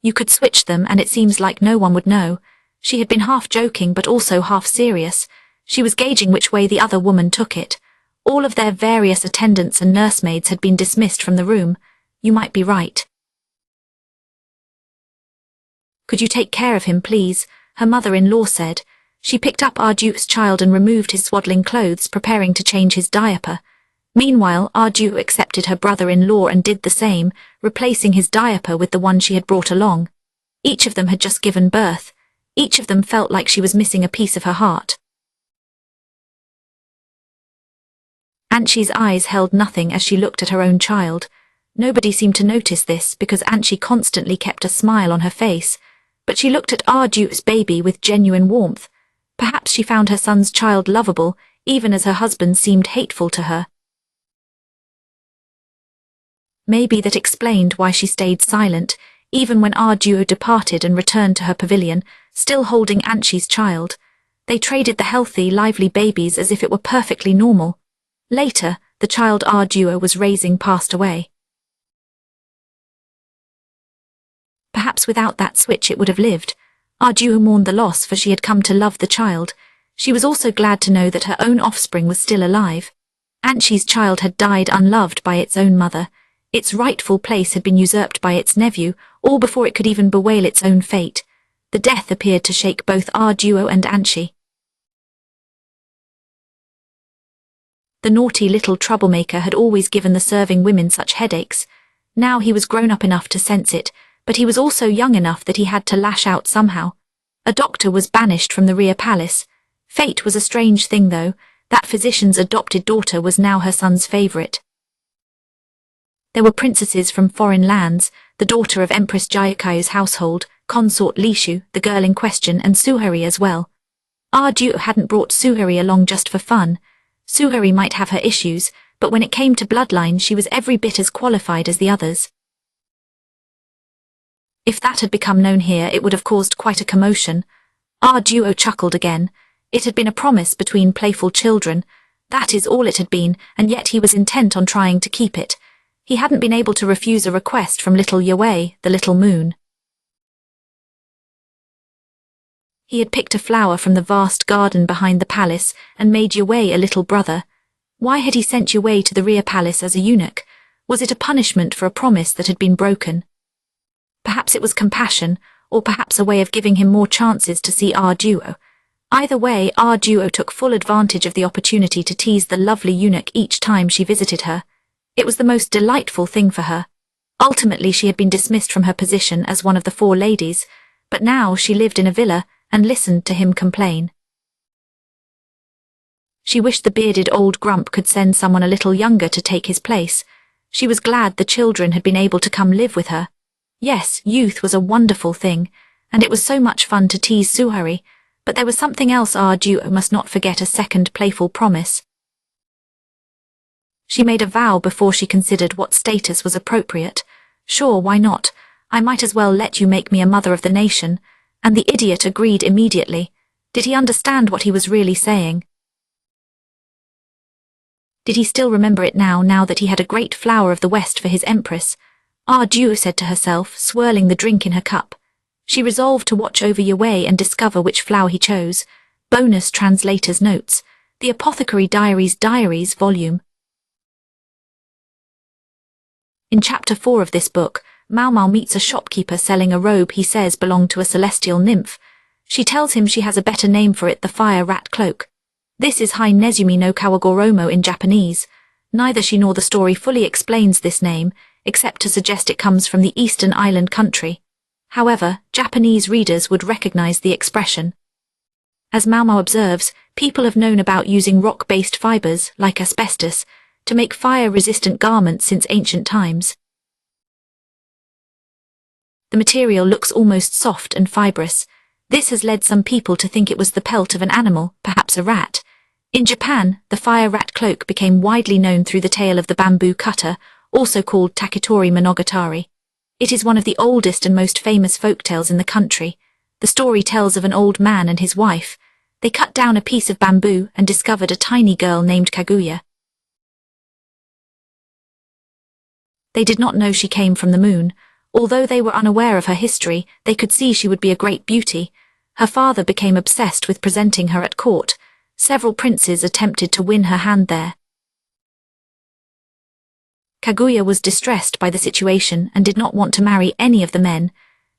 You could switch them and it seems like no one would know. She had been half joking but also half serious. She was gauging which way the other woman took it. All of their various attendants and nursemaids had been dismissed from the room. You might be right. Could you take care of him, please? Her mother-in-law said. She picked up Ardu's child and removed his swaddling clothes, preparing to change his diaper. Meanwhile, Ardu accepted her brother-in-law and did the same, replacing his diaper with the one she had brought along. Each of them had just given birth. Each of them felt like she was missing a piece of her heart. Anshi's eyes held nothing as she looked at her own child. Nobody seemed to notice this because Anshi constantly kept a smile on her face, but she looked at Ardu's baby with genuine warmth. Perhaps she found her son's child lovable, even as her husband seemed hateful to her. Maybe that explained why she stayed silent, even when Arduo departed and returned to her pavilion, still holding Anshi's child. They traded the healthy, lively babies as if it were perfectly normal. Later, the child Arduo was raising passed away. Perhaps without that switch it would have lived. Arduo mourned the loss for she had come to love the child. She was also glad to know that her own offspring was still alive. Anshi's child had died unloved by its own mother. Its rightful place had been usurped by its nephew, all before it could even bewail its own fate. The death appeared to shake both Arduo and Anshi. The naughty little troublemaker had always given the serving women such headaches. Now he was grown up enough to sense it, but he was also young enough that he had to lash out somehow. A doctor was banished from the rear palace. Fate was a strange thing, though. That physician's adopted daughter was now her son's favorite. There were princesses from foreign lands, the daughter of Empress Jayakai's household, consort Lishu, the girl in question, and Suhari as well. Ardu hadn't brought Suhari along just for fun. Suhari might have her issues, but when it came to bloodline she was every bit as qualified as the others. If that had become known here it would have caused quite a commotion. Arduo chuckled again. It had been a promise between playful children. That is all it had been, and yet he was intent on trying to keep it. He hadn't been able to refuse a request from little Yue, the little moon. He had picked a flower from the vast garden behind the palace and made Yue a little brother. Why had he sent Yue to the rear palace as a eunuch? Was it a punishment for a promise that had been broken? Perhaps it was compassion, or perhaps a way of giving him more chances to see Arduo. Either way, Arduo took full advantage of the opportunity to tease the lovely eunuch each time she visited her. It was the most delightful thing for her. Ultimately she had been dismissed from her position as one of the 4 ladies, but now she lived in a villa and listened to him complain. She wished the bearded old grump could send someone a little younger to take his place. She was glad the children had been able to come live with her. Yes, youth was a wonderful thing, and it was so much fun to tease Suhari, but there was something else. Arduo must not forget a second playful promise. She made a vow before she considered what status was appropriate. Sure, why not? I might as well let you make me a mother of the nation. And the idiot agreed immediately. Did he understand what he was really saying? Did he still remember it now that he had a great flower of the West for his empress? Ardu said to herself, swirling the drink in her cup. She resolved to watch over Yue and discover which flower he chose. Bonus translator's notes. The Apothecary Diaries volume. In chapter 4 of this book, Maomao meets a shopkeeper selling a robe he says belonged to a celestial nymph. She tells him she has a better name for it, the fire rat cloak. This is Hai Nezumi no Kawagoromo in Japanese. Neither she nor the story fully explains this name, except to suggest it comes from the eastern island country. However, Japanese readers would recognize the expression. As Maomao observes, people have known about using rock-based fibers, like asbestos, to make fire-resistant garments since ancient times. The material looks almost soft and fibrous. This has led some people to think it was the pelt of an animal, perhaps a rat. In Japan, the fire rat cloak became widely known through the tale of the bamboo cutter, also called Takitori Monogatari. It is one of the oldest and most famous folktales in the country. The story tells of an old man and his wife. They cut down a piece of bamboo and discovered a tiny girl named Kaguya. They did not know she came from the moon. Although they were unaware of her history, they could see she would be a great beauty. Her father became obsessed with presenting her at court. Several princes attempted to win her hand there. Kaguya was distressed by the situation and did not want to marry any of the men.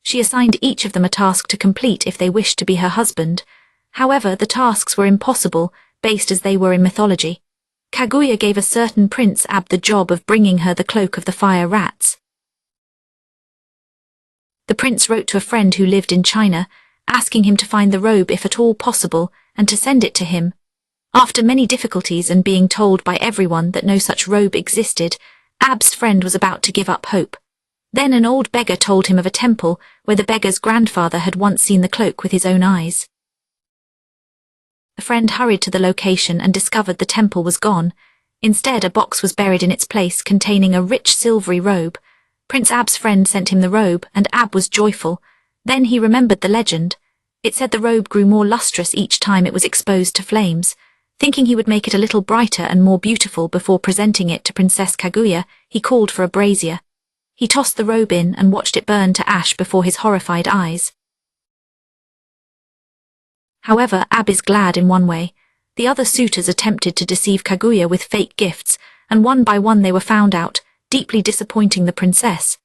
She assigned each of them a task to complete if they wished to be her husband. However, the tasks were impossible, based as they were in mythology. Kaguya gave a certain Prince Ab the job of bringing her the cloak of the fire rats. The prince wrote to a friend who lived in China, asking him to find the robe if at all possible, and to send it to him. After many difficulties and being told by everyone that no such robe existed, Ab's friend was about to give up hope. Then an old beggar told him of a temple where the beggar's grandfather had once seen the cloak with his own eyes. The friend hurried to the location and discovered the temple was gone. Instead, a box was buried in its place containing a rich silvery robe. Prince Ab's friend sent him the robe, and Ab was joyful. Then he remembered the legend. It said the robe grew more lustrous each time it was exposed to flames. Thinking he would make it a little brighter and more beautiful before presenting it to Princess Kaguya, he called for a brazier. He tossed the robe in and watched it burn to ash before his horrified eyes. However, Ab is glad in one way. The other suitors attempted to deceive Kaguya with fake gifts, and one by one they were found out, deeply disappointing the princess.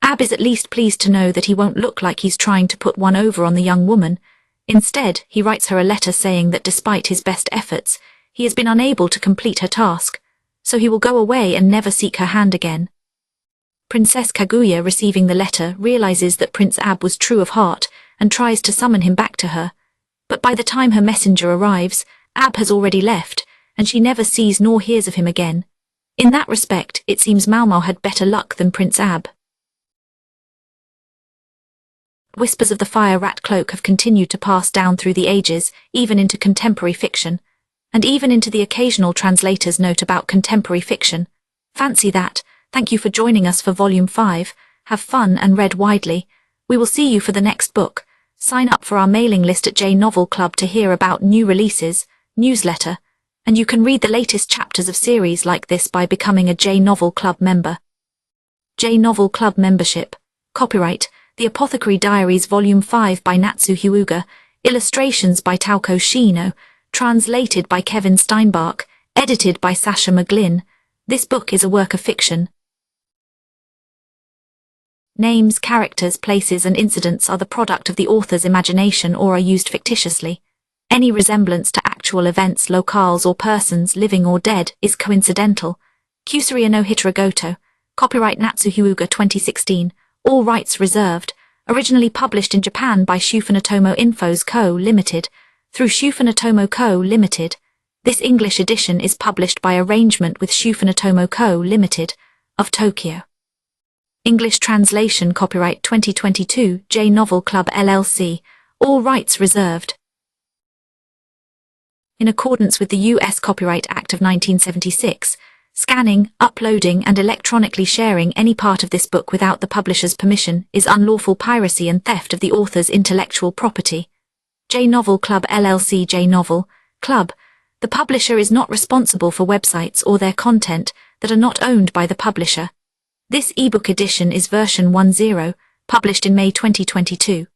Ab is at least pleased to know that he won't look like he's trying to put one over on the young woman. Instead, he writes her a letter saying that despite his best efforts, he has been unable to complete her task, so he will go away and never seek her hand again. Princess Kaguya, receiving the letter, realizes that Prince Ab was true of heart and tries to summon him back to her. But by the time her messenger arrives, Ab has already left, and she never sees nor hears of him again. In that respect, it seems Maomao had better luck than Prince Ab. Whispers of the fire rat cloak have continued to pass down through the ages, even into contemporary fiction, and even into the occasional translator's note about contemporary fiction. Fancy that. Thank you for joining us for Volume 5. Have fun and read widely. We will see you for the next book. Sign up for our mailing list at J Novel Club to hear about new releases, newsletter, and you can read the latest chapters of series like this by becoming a J Novel Club member. J Novel Club membership. Copyright, The Apothecary Diaries Volume 5 by Natsu Hyuga, illustrations by Taoko Shino, translated by Kevin Steinbach, edited by Sasha McGlynn. This book is a work of fiction. Names, characters, places, and incidents are the product of the author's imagination or are used fictitiously. Any resemblance to actual events, locales, or persons, living or dead, is coincidental. Kyusaria no Hitaragoto. Copyright Natsu Hyuga 2016. All rights reserved. Originally published in Japan by Shufunatomo Infos Co., Ltd. Through Shufunatomo Co., Ltd. This English edition is published by arrangement with Shufunatomo Co., Ltd. of Tokyo. English translation copyright 2022 J Novel Club LLC. All rights reserved. In accordance with the U.S. Copyright Act of 1976, scanning, uploading, and electronically sharing any part of this book without the publisher's permission is unlawful piracy and theft of the author's intellectual property. J Novel Club LLC. J Novel Club. The publisher is not responsible for websites or their content that are not owned by the publisher. This ebook edition is version 1.0, published in May 2022.